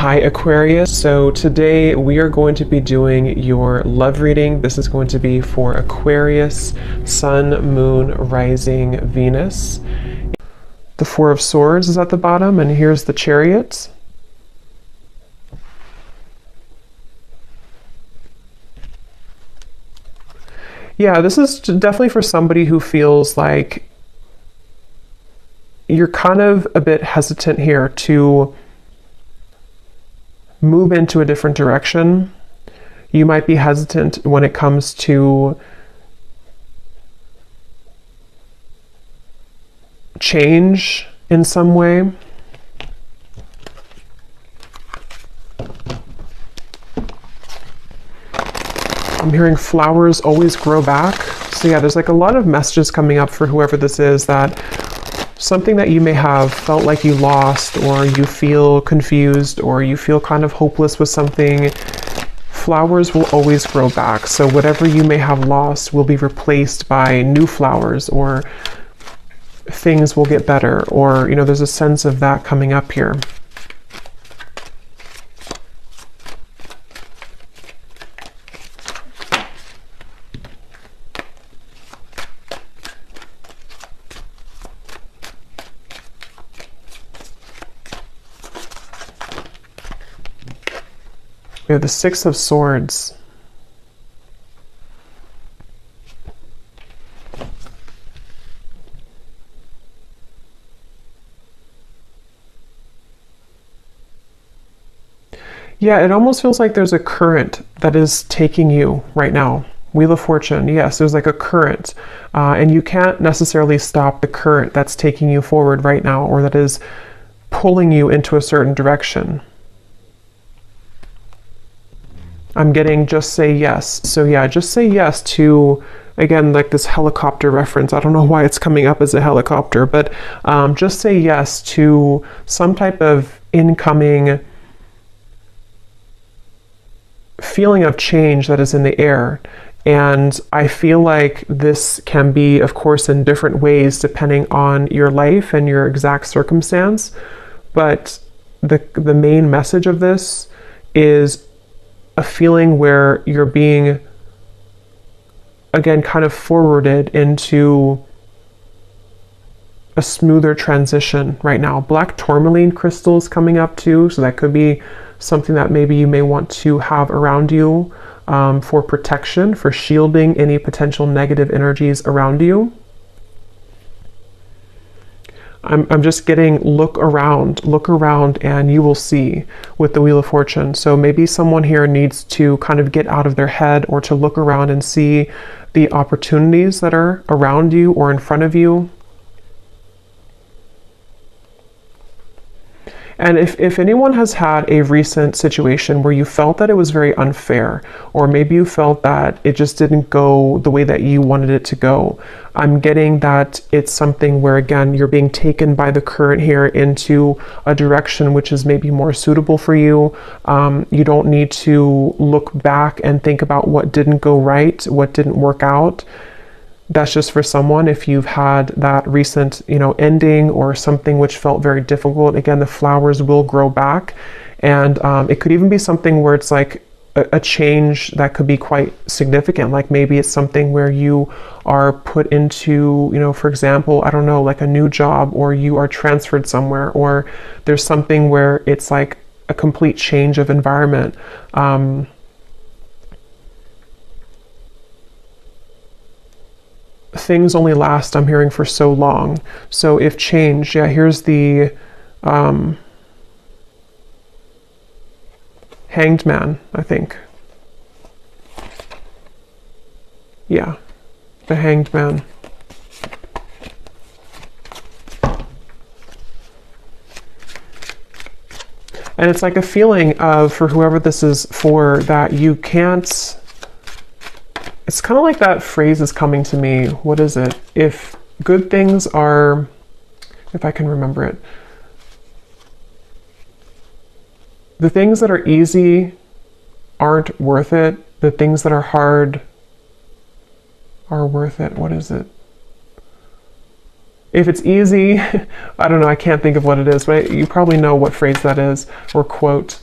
Hi Aquarius, so today we are going to be doing your love reading. This is going to be for Aquarius, Sun, Moon, Rising, Venus. The Four of Swords is at the bottom, and here's the Chariot. Yeah, this is definitely for somebody who feels like you're kind of a bit hesitant here to move into a different direction. You might be hesitant when it comes to change in some way. I'm hearing flowers always grow back. So yeah, there's like a lot of messages coming up for whoever this is, that something that you may have felt like you lost, or you feel confused, or you feel kind of hopeless with something, flowers will always grow back. So whatever you may have lost will be replaced by new flowers, or things will get better, or, you know, there's a sense of that coming up here. We have the Six of Swords. Yeah, it almost feels like there's a current that is taking you right now. Wheel of Fortune, yes, there's like a current. And you can't necessarily stop the current that's taking you forward right now, or that is pulling you into a certain direction. I'm getting just say yes. So yeah, just say yes to, again, like this helicopter reference. I don't know why it's coming up as a helicopter, but just say yes to some type of incoming feeling of change that is in the air. And I feel like this can be, of course, in different ways depending on your life and your exact circumstance. But the main message of this is a feeling where you're being, again, kind of forwarded into a smoother transition right now. Black tourmaline crystals coming up too, so that could be something that maybe you may want to have around you for protection, for shielding any potential negative energies around you. I'm just getting look around, and you will see with the Wheel of Fortune. So maybe someone here needs to kind of get out of their head, or to look around and see the opportunities that are around you or in front of you. And if anyone has had a recent situation where you felt that it was very unfair, or maybe you felt that it just didn't go the way that you wanted it to go, I'm getting that it's something where, again, you're being taken by the current here into a direction which is maybe more suitable for you. You don't need to look back and think about what didn't go right, what didn't work out. That's just for someone. If you've had that recent, ending, or something which felt very difficult, again, the flowers will grow back. And it could even be something where it's like a change that could be quite significant. Like maybe it's something where you are put into, for example, I don't know, like a new job, or you are transferred somewhere, or there's something where it's like a complete change of environment. Things only last, I'm hearing, for so long. So if change, yeah, here's the Hanged Man, I think. Yeah, the Hanged Man. And it's like a feeling of, for whoever this is for, that you can't. It's kind of like that phrase is coming to me. What is it? If good things are, if I can remember it. The things that are easy aren't worth it. The things that are hard are worth it. What is it? If it's easy, I don't know, I can't think of what it is, but you probably know what phrase that is, or quote.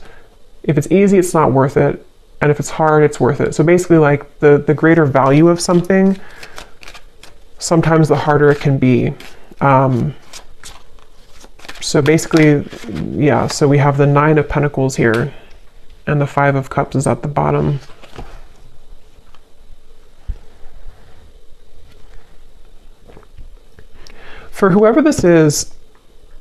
If it's easy, it's not worth it. And if it's hard, it's worth it. So basically, like the greater value of something, sometimes the harder it can be. So basically, yeah, so we have the 9 of Pentacles here, and the 5 of Cups is at the bottom. For whoever this is,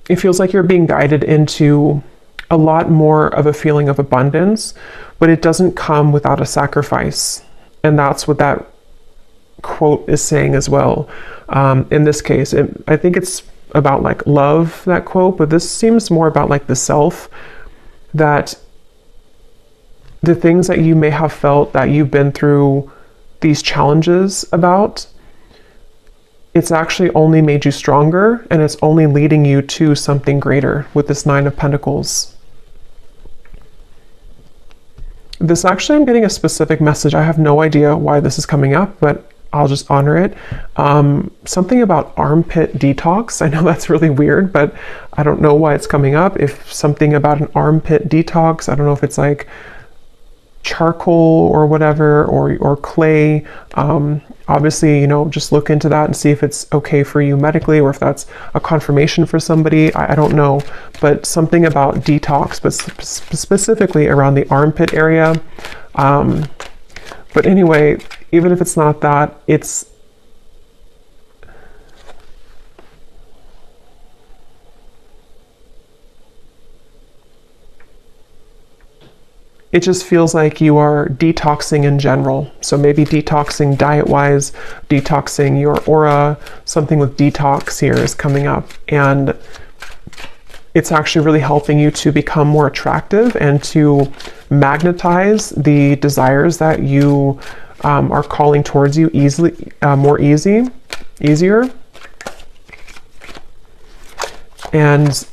it feels like you're being guided into a lot more of a feeling of abundance, but it doesn't come without a sacrifice. And that's what that quote is saying as well. In this case, I think it's about like love, that quote, but this seems more about like the self, that the things that you may have felt that you've been through these challenges about, it's actually only made you stronger, and it's only leading you to something greater with this 9 of Pentacles. This actually, I'm getting a specific message. I have no idea why this is coming up, but I'll just honor it. Something about armpit detox. I know that's really weird, but I don't know why it's coming up. If something about an armpit detox, I don't know if it's like charcoal or whatever, or clay. Obviously, you know, just look into that and see if it's okay for you medically, or if that's a confirmation for somebody. I don't know, but something about detox, but specifically around the armpit area. But anyway, even if it's not that, it just feels like you are detoxing in general. So maybe detoxing diet-wise, detoxing your aura, something with detox here is coming up. And it's actually really helping you to become more attractive and to magnetize the desires that you are calling towards you easily, easier. And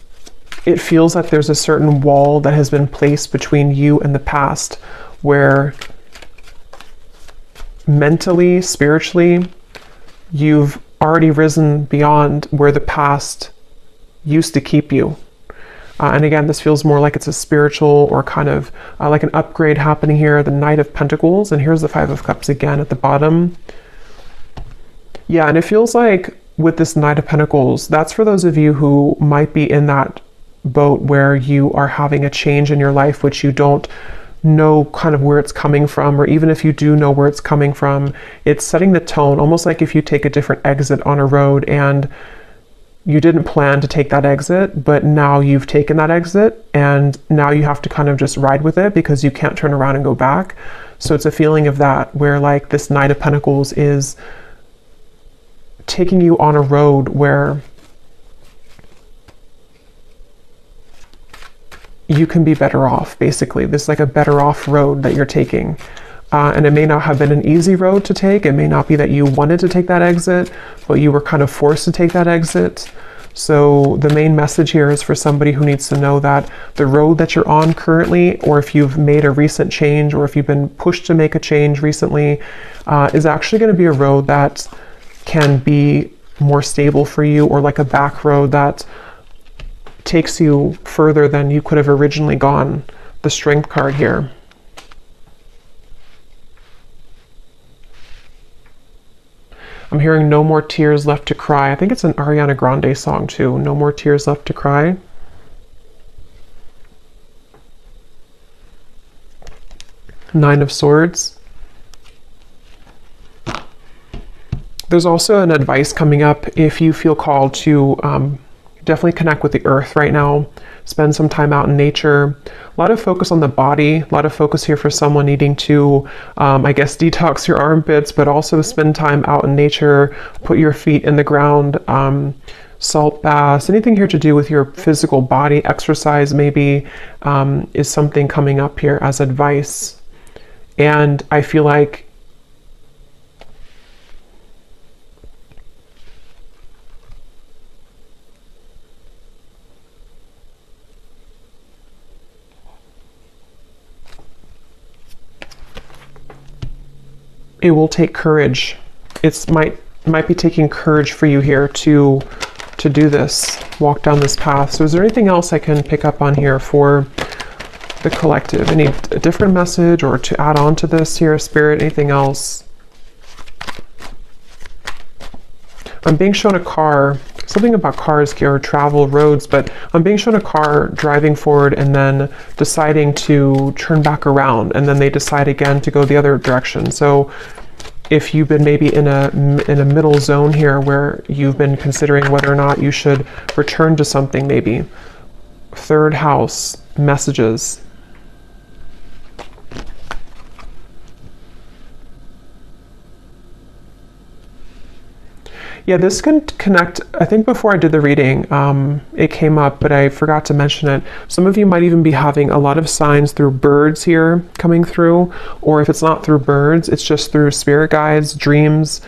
it feels like there's a certain wall that has been placed between you and the past, where mentally, spiritually, you've already risen beyond where the past used to keep you. And again, this feels more like it's a spiritual or kind of like an upgrade happening here, the Knight of Pentacles, and here's the 5 of Cups again at the bottom. Yeah, and it feels like with this Knight of Pentacles, that's for those of you who might be in that boat where you are having a change in your life, which you don't know kind of where it's coming from, or even if you do know where it's coming from, it's setting the tone, almost like if you take a different exit on a road and you didn't plan to take that exit, but now you've taken that exit and now you have to kind of just ride with it because you can't turn around and go back. So it's a feeling of that, where like this Knight of Pentacles is taking you on a road where you can be better off, basically. This is like a better off road that you're taking. And it may not have been an easy road to take. It may not be that you wanted to take that exit, but you were kind of forced to take that exit. So the main message here is for somebody who needs to know that the road that you're on currently, or if you've made a recent change, or if you've been pushed to make a change recently, is actually going to be a road that can be more stable for you, or like a back road that takes you further than you could have originally gone. The Strength card here. I'm hearing No More Tears Left to Cry. I think it's an Ariana Grande song too. No More Tears Left to Cry. Nine of Swords. There's also an advice coming up if you feel called to definitely connect with the earth right now. Spend some time out in nature. A lot of focus on the body. A lot of focus here for someone needing to, I guess, detox your armpits, but also spend time out in nature. Put your feet in the ground. Salt baths. Anything here to do with your physical body. Exercise maybe is something coming up here as advice. And I feel like it will take courage. It might be taking courage for you here to do this, walk down this path. So is there anything else I can pick up on here for the collective. Any a different message or to add on to this here, Spirit, anything else? I'm being shown a car, something about cars here, or travel, roads, but I'm being shown a car driving forward and then deciding to turn back around, and then they decide again to go the other direction. So if you've been maybe in a middle zone here where you've been considering whether or not you should return to something, maybe. Third house, messages. Yeah, this can connect. I think before I did the reading, it came up, but I forgot to mention it. Some of you might even be having a lot of signs through birds here coming through, or if it's not through birds, it's just through spirit guides, dreams,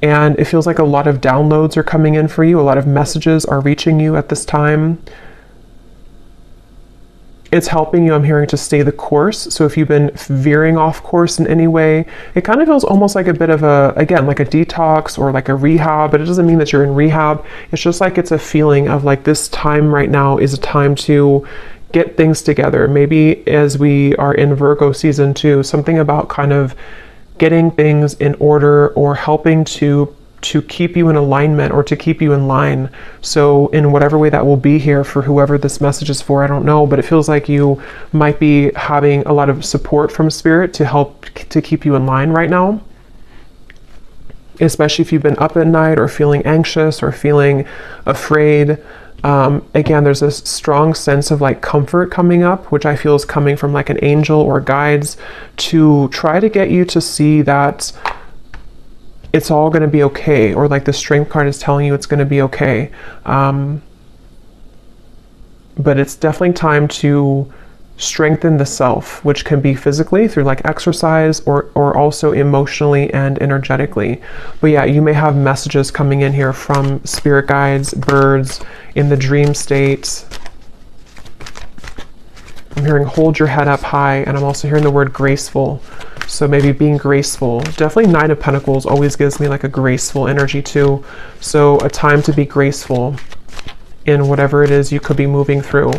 and it feels like a lot of downloads are coming in for you. A lot of messages are reaching you at this time. It's helping you, I'm hearing, to stay the course. So if you've been veering off course in any way, it kind of feels almost like a bit of a, again, like a detox or like a rehab, but it doesn't mean that you're in rehab. It's just like it's a feeling of like this time right now is a time to get things together. Maybe as we are in Virgo season too, something about kind of getting things in order or helping to keep you in alignment or to keep you in line. So in whatever way that will be here for whoever this message is for, I don't know, but it feels like you might be having a lot of support from spirit to help to keep you in line right now. Especially if you've been up at night or feeling anxious or feeling afraid. Again, there's this strong sense of like comfort coming up, which I feel is coming from like an angel or guides to try to get you to see that it's all going to be okay, or like the Strength card is telling you it's going to be okay. But it's definitely time to strengthen the self, which can be physically through like exercise or also emotionally and energetically. But yeah, you may have messages coming in here from spirit guides, birds, in the dream state. I'm hearing hold your head up high, and I'm also hearing the word graceful. So maybe being graceful. Definitely Nine of Pentacles always gives me like a graceful energy too. So a time to be graceful in whatever it is you could be moving through.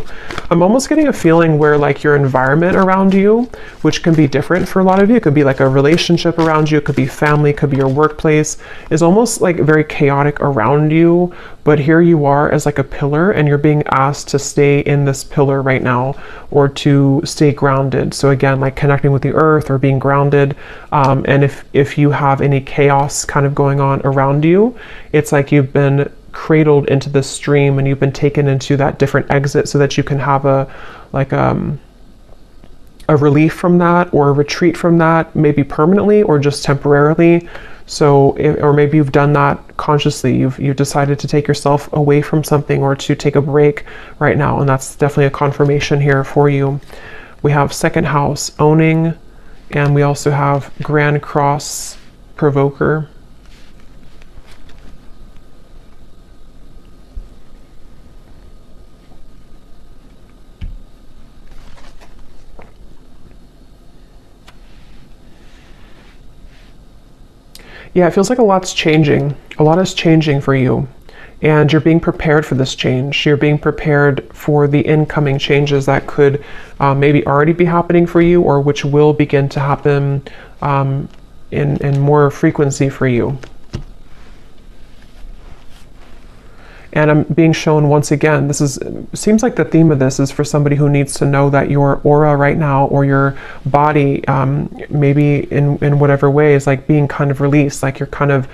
I'm almost getting a feeling where like your environment around you, which can be different for a lot of you, it could be like a relationship around you, it could be family, it could be your workplace, is almost like very chaotic around you. But here you are as like a pillar, and you're being asked to stay in this pillar right now, or to stay grounded. So again, like connecting with the earth or being grounded. And if you have any chaos kind of going on around you, it's like you've been cradled into the stream and you've been taken into that different exit so that you can have a relief from that, or a retreat from that, maybe permanently or just temporarily. So, or maybe you've done that consciously. You've decided to take yourself away from something or to take a break right now, and that's definitely a confirmation here for you. We have second house, owning, and we also have Grand Cross, provoker. Yeah, it feels like a lot's changing. A lot is changing for you, and you're being prepared for this change. You're being prepared for the incoming changes that could maybe already be happening for you, or which will begin to happen in more frequency for you. And I'm being shown once again, seems like the theme of this is for somebody who needs to know that your aura right now, or your body, maybe in whatever way, is like being kind of released. Like you're kind of,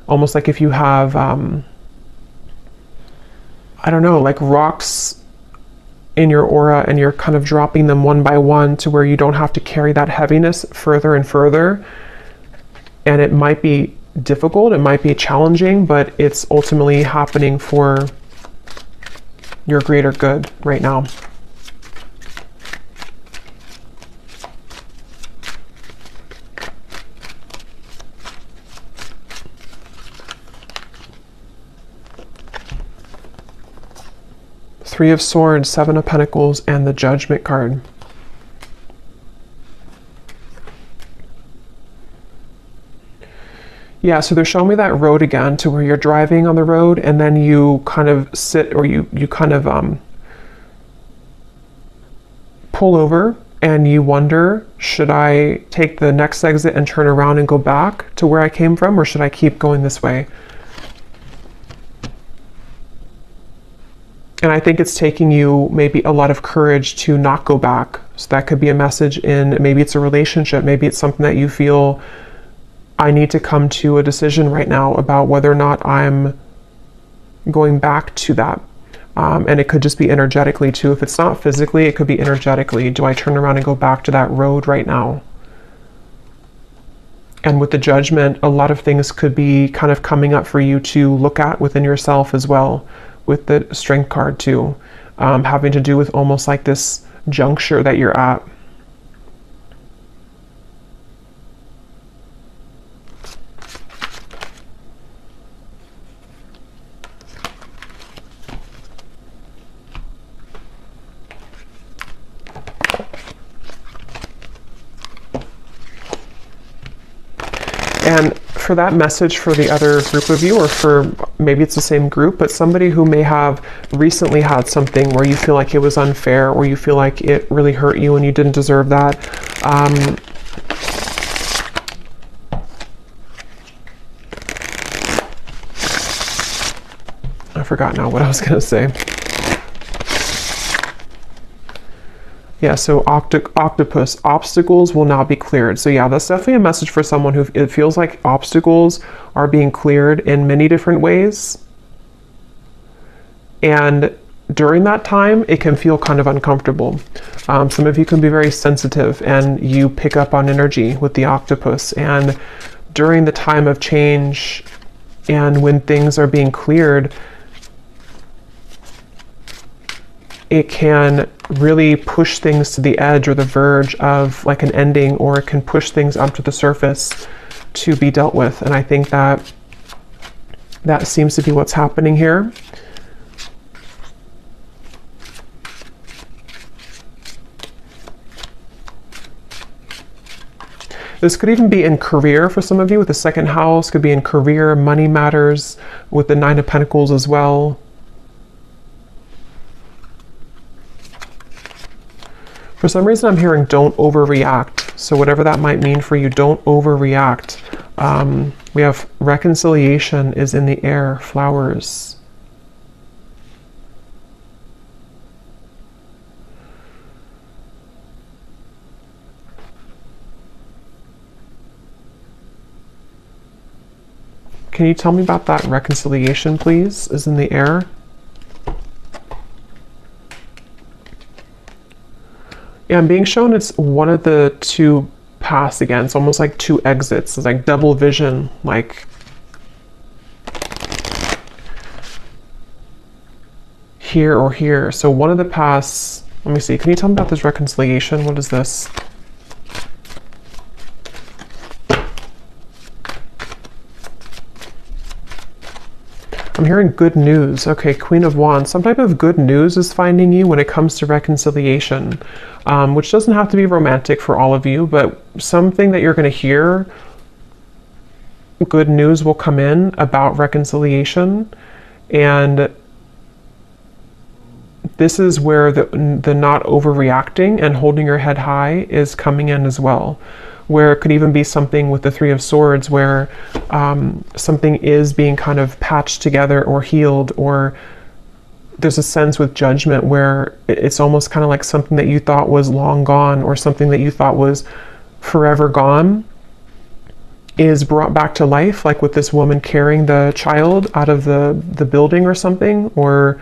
almost like if you have, I don't know, like rocks in your aura, and you're kind of dropping them one by one to where you don't have to carry that heaviness further and further. And it might be difficult, it might be challenging, but it's ultimately happening for your greater good right now. Three of Swords, Seven of Pentacles, and the Judgment card. Yeah, so they're showing me that road again, to where you're driving on the road and then you kind of sit, or you kind of pull over and you wonder, should I take the next exit and turn around and go back to where I came from, or should I keep going this way? And I think it's taking you maybe a lot of courage to not go back. So that could be a message in, maybe it's a relationship, maybe it's something that you feel, I need to come to a decision right now about whether or not I'm going back to that. And it could just be energetically too. If it's not physically, it could be energetically. Do I turn around and go back to that road right now? And with the Judgment, a lot of things could be kind of coming up for you to look at within yourself as well, with the Strength card too, having to do with almost like this juncture that you're at. And for that message for the other group of you, or for maybe it's the same group, but somebody who may have recently had something where you feel like it was unfair, or you feel like it really hurt you and you didn't deserve that. I forgot now what I was going to say. Yeah, so octopus, obstacles will now be cleared. So yeah, that's definitely a message for someone who it feels like obstacles are being cleared in many different ways. And during that time, it can feel kind of uncomfortable. Some of you can be very sensitive and you pick up on energy with the octopus. And during the time of change and when things are being cleared, it can really push things to the edge or the verge of like an ending, or it can push things up to the surface to be dealt with. And I think that that seems to be what's happening here. This could even be in career for some of you with the second house, could be in career, money matters, with the Nine of Pentacles as well. For some reason, I'm hearing don't overreact. So whatever that might mean for you, don't overreact. We have reconciliation is in the air, flowers. Can you tell me about that reconciliation, please, is in the air? Yeah, I'm being shown it's one of the two paths again. It's almost like two exits. It's like double vision, like here or here. So one of the paths, let me see, can you tell me about this reconciliation? What is this? I'm hearing good news. Okay, Queen of Wands. Some type of good news is finding you when it comes to reconciliation, which doesn't have to be romantic for all of you, but something that you're going to hear, good news will come in about reconciliation. And this is where the not overreacting and holding your head high is coming in as well. Where it could even be something with the Three of Swords where something is being kind of patched together or healed, or there's a sense with Judgment where it's almost kind of like something that you thought was long gone, or something that you thought was forever gone is brought back to life, like with this woman carrying the child out of the building or something, or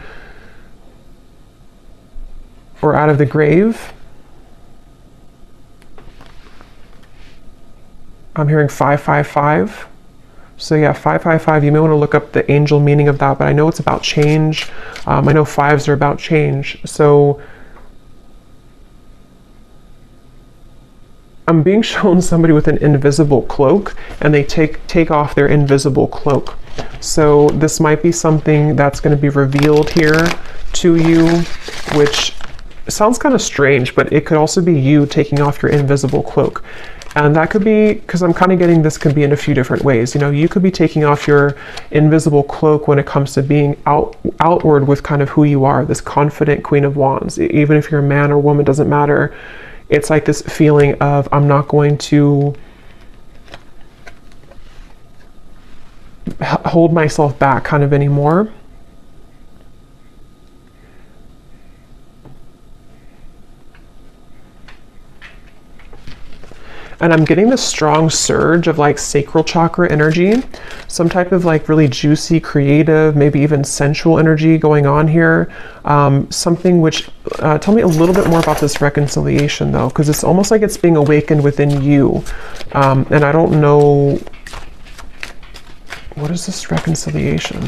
out of the grave. I'm hearing 555. So yeah, 555, you may want to look up the angel meaning of that, but I know it's about change. I know fives are about change. So I'm being shown somebody with an invisible cloak, and they take off their invisible cloak. So this might be something that's going to be revealed here to you, which sounds kind of strange, but it could also be you taking off your invisible cloak. And that could be, because I'm kind of getting this could be in a few different ways. You know, you could be taking off your invisible cloak when it comes to being outward with kind of who you are, this confident Queen of Wands. Even if you're a man or woman, doesn't matter. It's like this feeling of, I'm not going to hold myself back kind of anymore. And I'm getting this strong surge of like sacral chakra energy, some type of like really juicy, creative, maybe even sensual energy going on here. Something which, tell me a little bit more about this reconciliation though, because it's almost like it's being awakened within you. And I don't know, what is this reconciliation?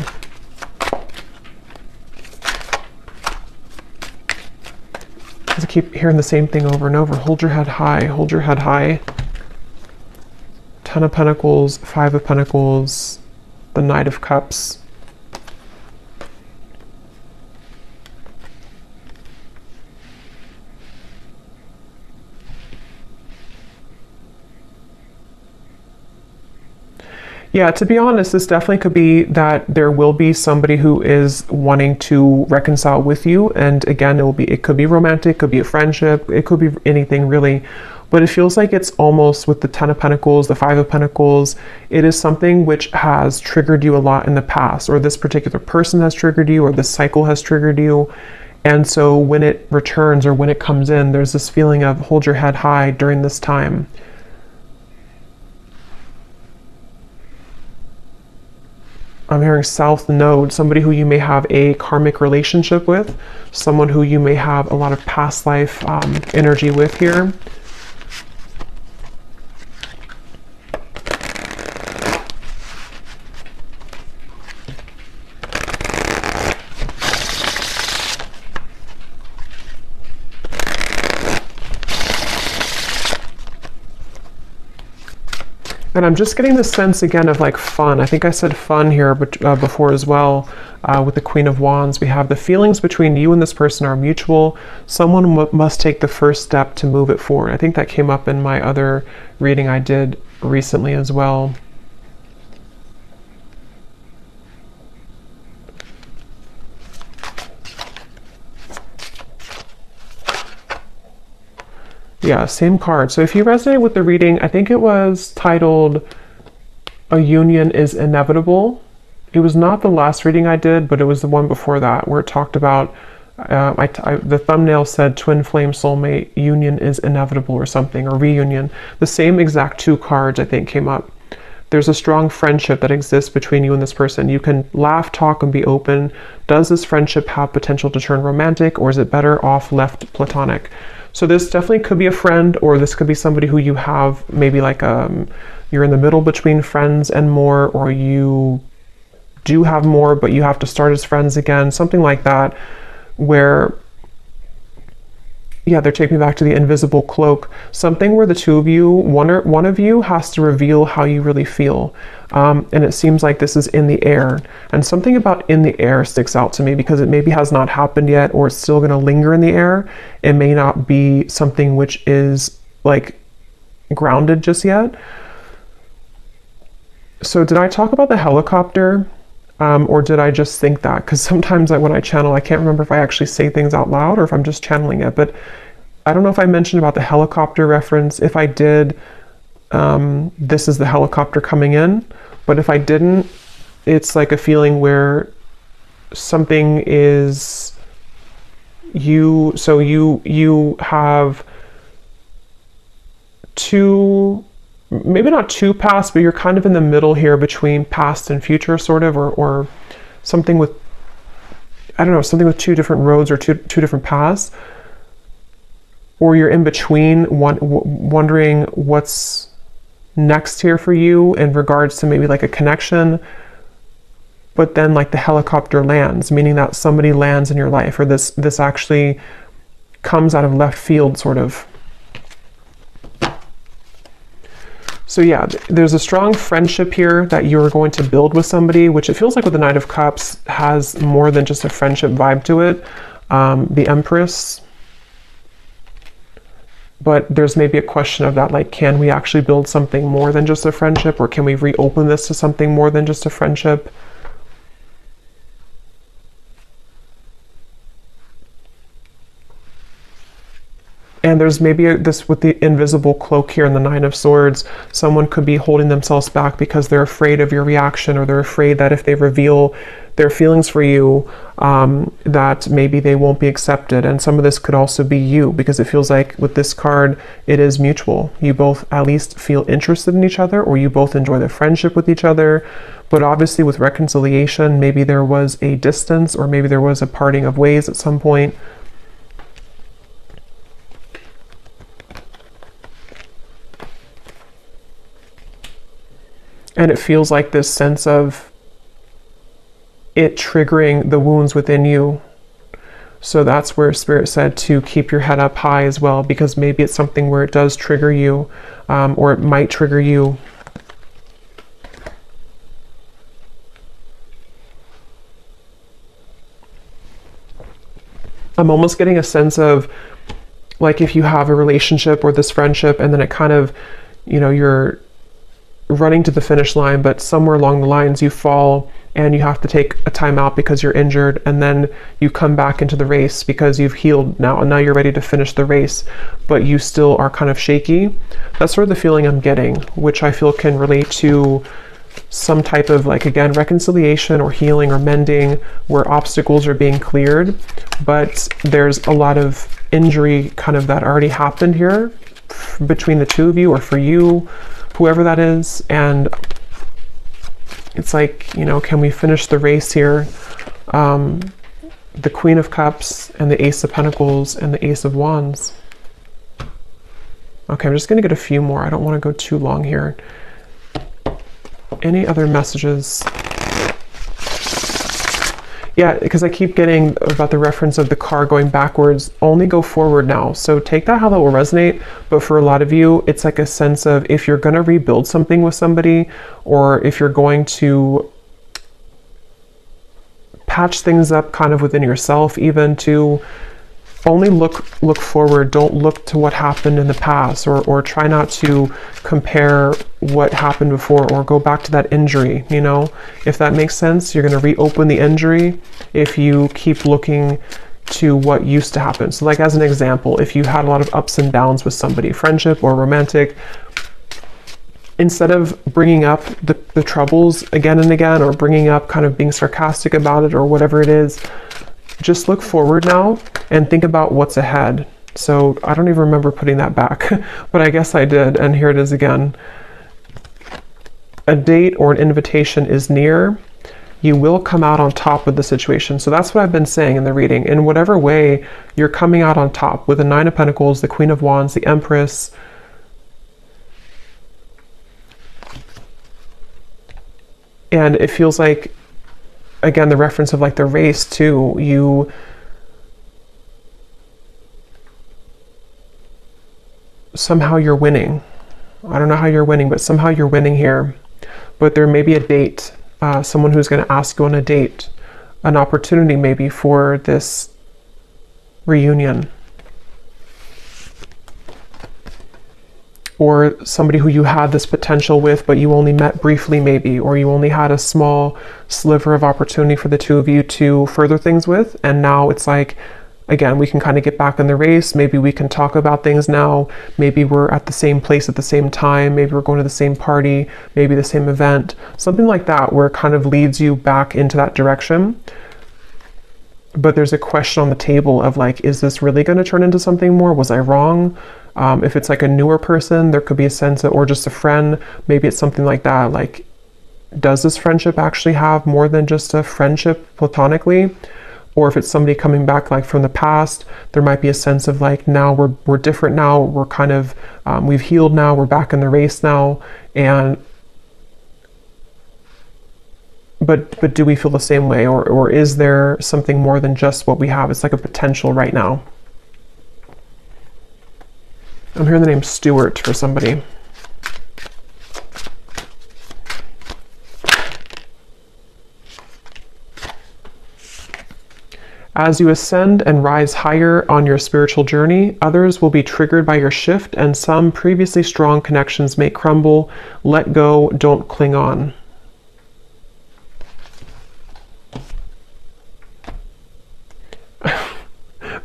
I keep hearing the same thing over and over. Hold your head high, hold your head high. 10 of Pentacles, 5 of Pentacles, the Knight of Cups. Yeah, to be honest, this definitely could be that there will be somebody who is wanting to reconcile with you. And again, it could be romantic, could be a friendship, it could be anything really. But it feels like it's almost with the 10 of Pentacles, the 5 of Pentacles, it is something which has triggered you a lot in the past, or this particular person has triggered you, or this cycle has triggered you. And so when it returns or when it comes in, there's this feeling of hold your head high during this time. I'm hearing South Node, somebody who you may have a karmic relationship with, someone who you may have a lot of past life energy with here. And I'm just getting the sense again of like fun. I think I said fun here before as well. With the Queen of Wands, we have the feelings between you and this person are mutual. Someone must take the first step to move it forward. I think that came up in my other reading I did recently as well. Yeah, same card. So if you resonate with the reading, I think it was titled A Union is Inevitable. It was not the last reading I did, but it was the one before that where it talked about, the thumbnail said twin flame soulmate, union is inevitable or something, or reunion. The same exact 2 cards I think came up. There's a strong friendship that exists between you and this person. You can laugh, talk, and be open. Does this friendship have potential to turn romantic, or is it better off left platonic? So this definitely could be a friend, or this could be somebody who you have maybe like you're in the middle between friends and more, or you do have more, but you have to start as friends again, something like that, where, yeah, they're taking me back to the invisible cloak, something where the two of you, one of you has to reveal how you really feel. And it seems like this is in the air, and something about in the air sticks out to me because it maybe has not happened yet, or it's still going to linger in the air. It may not be something which is like grounded just yet. So did I talk about the helicopter? Or did I just think that? Because sometimes when I channel, I can't remember if I actually say things out loud or if I'm just channeling it. But I don't know if I mentioned about the helicopter reference. If I did, this is the helicopter coming in. But if I didn't, it's like a feeling where something is you. So you have two, maybe not two paths, but you're kind of in the middle here between past and future, sort of, or something with, I don't know, something with two different roads or two different paths, or you're in between, wondering what's next here for you in regards to maybe like a connection, but then like the helicopter lands, meaning that somebody lands in your life, or this actually comes out of left field, sort of. So yeah, there's a strong friendship here that you're going to build with somebody, which it feels like with the Knight of Cups has more than just a friendship vibe to it. The Empress, But there's maybe a question of that, like, can we actually build something more than just a friendship, or can we reopen this to something more than just a friendship? And there's maybe this with the invisible cloak here in the Nine of Swords. Someone could be holding themselves back because they're afraid of your reaction, or they're afraid that if they reveal their feelings for you, that maybe they won't be accepted. And some of this could also be you, because it feels like with this card, it is mutual. You both at least feel interested in each other, or you both enjoy the friendship with each other. But obviously with reconciliation, maybe there was a distance, or maybe there was a parting of ways at some point. And it feels like this sense of it triggering the wounds within you. So that's where Spirit said to keep your head up high as well, because maybe it's something where it does trigger you, or it might trigger you. I'm almost getting a sense of, like, if you have a relationship or this friendship, and then it kind of, you know, you're running to the finish line, but somewhere along the lines you fall and you have to take a time out because you're injured, and then you come back into the race because you've healed now, and now you're ready to finish the race, but you still are kind of shaky. That's sort of the feeling I'm getting, which I feel can relate to some type of, like, again, reconciliation or healing or mending, where obstacles are being cleared, but there's a lot of injury kind of that already happened here between the two of you, or for you, whoever that is. And it's like, you know, can we finish the race here? The Queen of Cups and the Ace of Pentacles and the Ace of Wands. Okay, I'm just going to get a few more. I don't want to go too long here. Any other messages? Yeah, because I keep getting about the reference of the car going backwards. Only go forward now. So take that how that will resonate. But for a lot of you, it's like a sense of, if you're going to rebuild something with somebody, or if you're going to patch things up kind of within yourself, even, to only look forward. Don't look to what happened in the past, or try not to compare what happened before, or go back to that injury, you know, if that makes sense. You're going to reopen the injury if you keep looking to what used to happen. So, like, as an example, if you had a lot of ups and downs with somebody, friendship or romantic, instead of bringing up the troubles again and again, or bringing up kind of being sarcastic about it, or whatever it is, just look forward now and think about what's ahead. So I don't even remember putting that back, but I guess I did. And here it is again. A date or an invitation is near. You will come out on top of the situation. So that's what I've been saying in the reading. In whatever way, you're coming out on top with the Nine of Pentacles, the Queen of Wands, the Empress. And it feels like, again, the reference of, like, the race too, you somehow you're winning. I don't know how you're winning, but somehow you're winning here. But there may be a date, someone who's going to ask you on a date, an opportunity maybe for this reunion. Or somebody who you had this potential with, but you only met briefly maybe, or you only had a small sliver of opportunity for the two of you to further things with. And now it's like, again, we can kind of get back in the race. Maybe we can talk about things now. Maybe we're at the same place at the same time. Maybe we're going to the same party, maybe the same event, something like that, where it kind of leads you back into that direction. But there's a question on the table of, like, is this really going to turn into something more? Was I wrong? If it's like a newer person, there could be a sense of, or just a friend, maybe it's something like that. Like, does this friendship actually have more than just a friendship platonically? Or if it's somebody coming back, like, from the past, there might be a sense of, like, now we're different now. We're kind of, we've healed now. We're back in the race now. And but do we feel the same way? Or is there something more than just what we have? It's like a potential right now. I'm hearing the name Stuart for somebody. As you ascend and rise higher on your spiritual journey, others will be triggered by your shift, and some previously strong connections may crumble. Let go, don't cling on.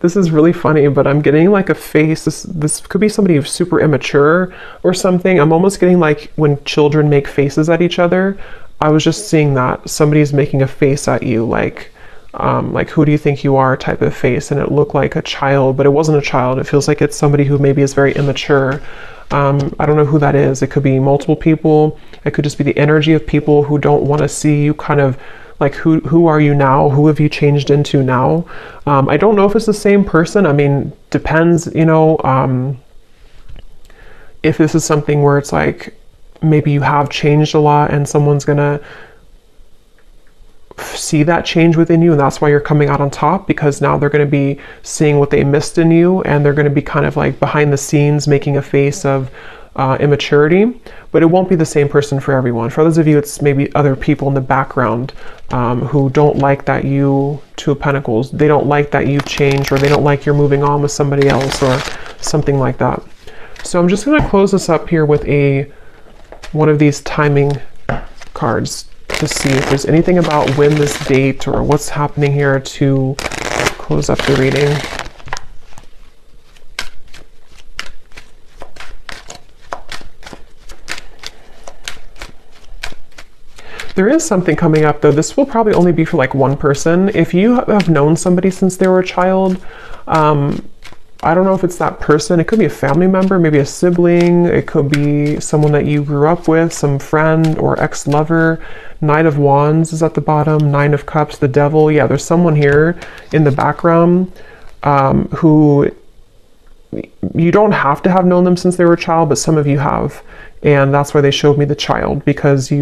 This is really funny, but I'm getting like a face. This could be somebody who's super immature or something. I'm almost getting like when children make faces at each other. I was just seeing that somebody's making a face at you, like who do you think you are type of face, and it looked like a child, but it wasn't a child. It feels like it's somebody who maybe is very immature. I don't know who that is. It could be multiple people. It could just be the energy of people who don't want to see you kind of like, who are you now? Who have you changed into now? I don't know if it's the same person. I mean, depends, you know, if this is something where it's like, maybe you have changed a lot and someone's gonna see that change within you, and that's why you're coming out on top, because now they're going to be seeing what they missed in you, and they're going to be kind of like behind the scenes making a face of immaturity. But it won't be the same person for everyone. For others of you, it's maybe other people in the background who don't like that you, Two of Pentacles, they don't like that you've changed, or they don't like you're moving on with somebody else or something like that. So I'm just going to close this up here with one of these timing cards to see if there's anything about when this date or what's happening here to close up the reading. There is something coming up though. This will probably only be for like one person. If you have known somebody since they were a child, I don't know if it's that person. It could be a family member, maybe a sibling. It could be someone that you grew up with, some friend or ex-lover. Knight of Wands is at the bottom. Nine of Cups, the Devil. Yeah, there's someone here in the background who you don't have to have known them since they were a child, but some of you have. And that's why they showed me the child, because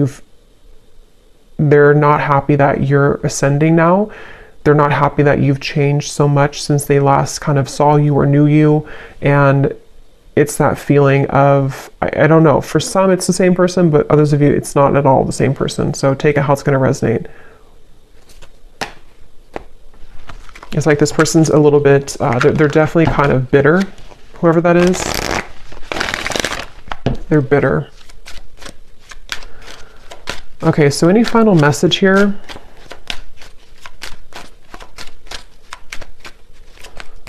they're not happy that you're ascending now. They're not happy that you've changed so much since they last kind of saw you or knew you. And it's that feeling of, I don't know, for some it's the same person, but others of you, it's not at all the same person. So take it how it's going to resonate. It's like this person's a little bit, they're definitely kind of bitter, whoever that is. They're bitter. Okay, so any final message here?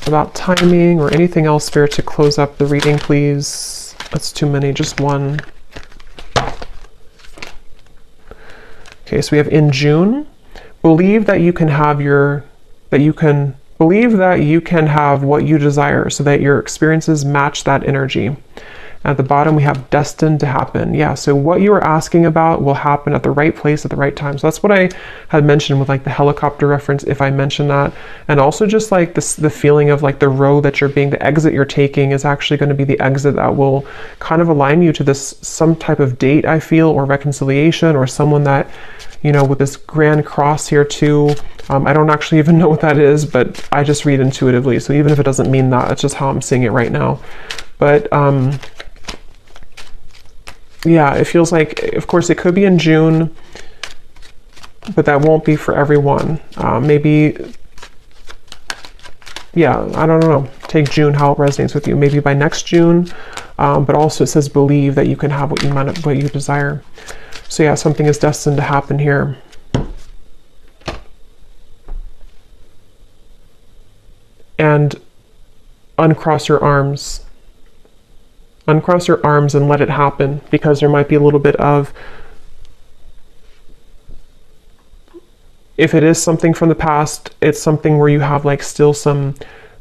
About timing or anything else, Spirit, to close up the reading, please. That's too many, just one. Okay, so we have in June, believe that you can have believe that you can have what you desire so that your experiences match that energy. At the bottom, we have destined to happen. Yeah, so what you are asking about will happen at the right place at the right time. So that's what I had mentioned with like the helicopter reference, if I mentioned that. And also just like this, the feeling of like the road that the exit you're taking is actually going to be the exit that will kind of align you to this, some type of date, I feel, or reconciliation, or someone that, you know, with this grand cross here too. I don't actually even know what that is, but I just read intuitively. So even if it doesn't mean that, it's just how I'm seeing it right now. But, yeah, it feels like, of course, it could be in June, but that won't be for everyone. Maybe, yeah, I don't know. Take June, how it resonates with you. Maybe by next June, but also it says believe that you can have what you desire. So yeah, something is destined to happen here. And uncross your arms. Uncross your arms and let it happen, because there might be a little bit of, if it is something from the past, it's something where you have like still some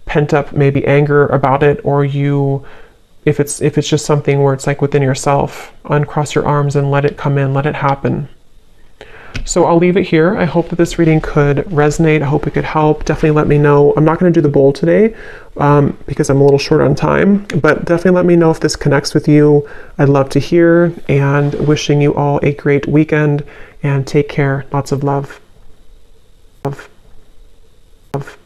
pent up maybe anger about it, or if it's just something where it's like within yourself, uncross your arms and let it come in, let it happen. So I'll leave it here. I hope that this reading could resonate. I hope it could help. Definitely let me know. I'm not going to do the bowl today because I'm a little short on time, but definitely let me know if this connects with you. I'd love to hear, and wishing you all a great weekend, and take care. Lots of love. Love. Love.